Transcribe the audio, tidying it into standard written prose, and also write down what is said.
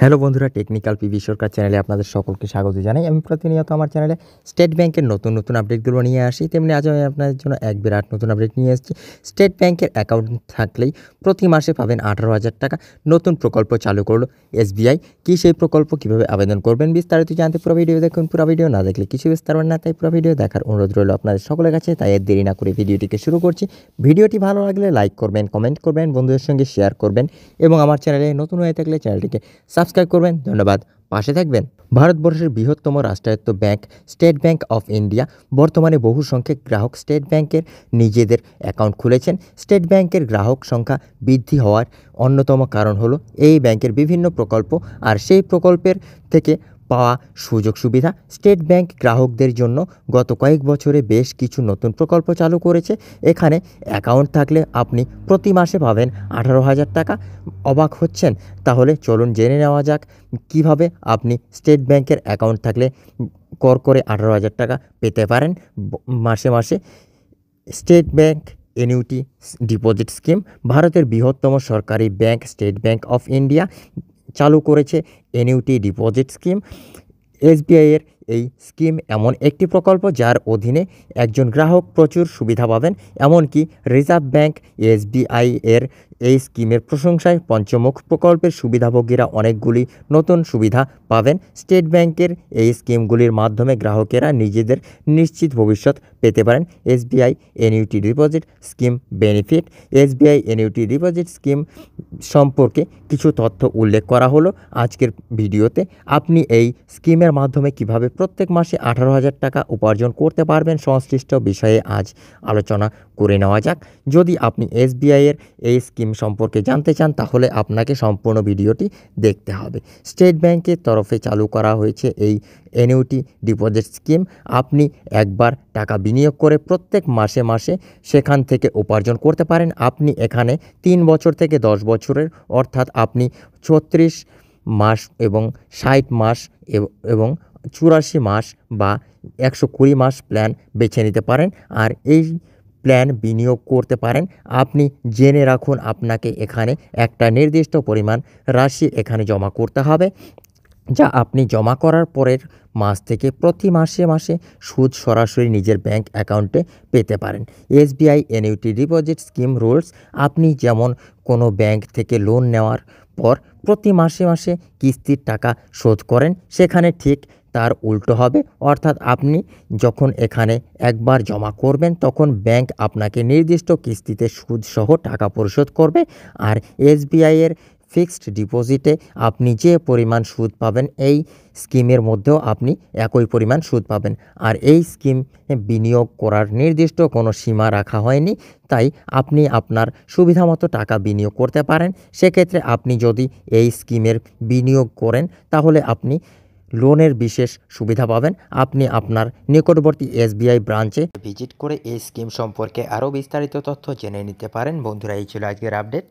Hello বন্ধুরা, technical PV সরকার চ্যানেলে আপনাদের সকলকে স্বাগত জানাই। আমি প্রতিনিয়ত আমার চ্যানেলে স্টেট ব্যাংকের নতুন আপডেটগুলো নিয়ে আসি। তেমনি আজ আমি আপনাদের জন্য এক বিরাট নতুন আপডেট নিয়ে এসেছি। স্টেট ব্যাংকের অ্যাকাউন্ট থাকলেই প্রতি মাসে পাবেন 18,000 টাকা। নতুন প্রকল্প চালু করলো এসবিআই। কি সেই প্রকল্প, কীভাবে আবেদন করবেন, বিস্তারিত জানতে পুরো ভিডিও দেখুন। পুরো ভিডিও না দেখলে কিছু বুঝতে পারবেন না, তাই পুরো ভিডিও দেখার অনুরোধ রইল আপনাদের সকলের কাছে। তাই আর দেরি না করে ভিডিওটিকে শুরু করছি। ভিডিওটি ভালো লাগলে লাইক করবেন, কমেন্ট করবেন, বন্ধুদের সঙ্গে শেয়ার করবেন এবং আমার চ্যানেলে নতুন হয়ে থাকলে চ্যানেলটিকে সাবস্ক্রাইব করবেন। ধন্যবাদ, পাশে থাকবেন। ভারতবর্ষের বৃহত্তম রাষ্ট্রায়ত্ত bank state bank of India বর্তমানে বহু সংখ্যক গ্রাহক স্টেট ব্যাংকের নিজেদের অ্যাকাউন্ট খুলেছেন। স্টেট ব্যাংকের গ্রাহক সংখ্যা বৃদ্ধি হওয়ার অন্যতম কারণ হলো এই ব্যাংকের বিভিন্ন প্রকল্প আর সেই প্রকল্পের থেকে পাওয়া সুযোগ সুবিধা। স্টেট ব্যাংক গ্রাহকদের জন্য গত কয়েক বছরে বেশ কিছু নতুন প্রকল্প চালু করেছে। এখানে অ্যাকাউন্ট থাকলে আপনি প্রতি মাসে পাবেন 18,000 টাকা। অবাক হচ্ছেন? তাহলে চলুন জেনে নেওয়া যাক কিভাবে আপনি স্টেট ব্যাংকের অ্যাকাউন্ট থাকলে করে 18,000 টাকা পেতে পারেন মাসে মাসে। State bank annuity deposit scheme ভারতের বৃহত্তম সরকারি bank state bank of India চালু করেছে অ্যানুইটি ডিপোজিট স্কিম। এসবিআইয়ের এই স্কিম এমন একটি প্রকল্প যার অধীনে একজন গ্রাহক প্রচুর সুবিধা পাবেন। এমনকি রিজার্ভ ব্যাংক এসবিআই এর এই স্কিমের প্রশংসায় পঞ্চমুখ প্রকল্পের সুবিধাভোগীরা অনেকগুলি নতুন সুবিধা পাবেন। স্টেট ব্যাংকের এই স্কিমগুলির মাধ্যমে গ্রাহকেরা নিজেদের নিশ্চিত ভবিষ্যৎ পেতে পারেন। SBI annuity deposit scheme benefit. SBI annuity deposit scheme সম্পর্কে কিছু তথ্য উল্লেখ করা হলো আজকের ভিডিওতে। আপনি এই স্কিমের মাধ্যমে কিভাবে প্রত্যেক মাসে 18,000 টাকা উপার্জন করতে পারবেন সংশ্লিষ্ট বিষয়ে আজ আলোচনা করে নেওয়া যাক। যদি আপনি এসবিআইয়ের এই স্কিম সম্পর্কে জানতে চান তাহলে আপনাকে সম্পূর্ণ ভিডিওটি দেখতে হবে। স্টেট ব্যাংকের তরফে চালু করা হয়েছে এই অ্যানুইটি ডিপোজিট স্কিম। আপনি একবার টাকা বিনিয়োগ করে প্রত্যেক মাসে মাসে সেখান থেকে উপার্জন করতে পারেন। আপনি এখানে 3 বছর থেকে 10 বছরের অর্থাৎ আপনি 36 মাস এবং 60 মাস এবং 84 মাস বা 120 মাস প্ল্যান বেছে নিতে পারেন। আর এই প্ল্যান বিনিয়োগ করতে পারেন। আপনি জেনে রাখুন, আপনাকে এখানে একটা নির্দিষ্ট পরিমাণ রাশি এখানে জমা করতে হবে, যা আপনি জমা করার পরের মাস থেকে প্রতি মাসে মাসে সুদ সরাসরি নিজের ব্যাংক অ্যাকাউন্টে পেতে পারেন। SBI annuity deposit scheme rules: আপনি যেমন কোনো ব্যাংক থেকে লোন নেওয়ার পর প্রতি মাসে মাসে কিস্তির টাকা শোধ করেন, সেখানে ঠিক তার উল্টো হবে। অর্থাৎ আপনি যখন এখানে একবার জমা করবেন তখন ব্যাংক আপনাকে নির্দিষ্ট কিস্তিতে সুদসহ টাকা পরিশোধ করবে। আর এসবিআইয়ের ফিক্সড ডিপোজিটে আপনি যে পরিমাণ সুদ পাবেন এই স্কিমের মধ্যেও আপনি একই পরিমাণ সুদ পাবেন। আর এই স্কিমে বিনিয়োগ করার নির্দিষ্ট কোনো সীমা রাখা হয়নি, তাই আপনি আপনার সুবিধা মতো টাকা বিনিয়োগ করতে পারেন। সেক্ষেত্রে আপনি যদি এই স্কিমের বিনিয়োগ করেন তাহলে আপনি লোনের বিশেষ সুবিধা পাবেন। আপনি আপনার নিকটবর্তী এসবিআই ব্রাঞ্চে ভিজিট করে এই স্কিম সম্পর্কে আরও বিস্তারিত তথ্য জেনে নিতে পারেন। বন্ধুরা, এই ছিল আজকের আপডেট।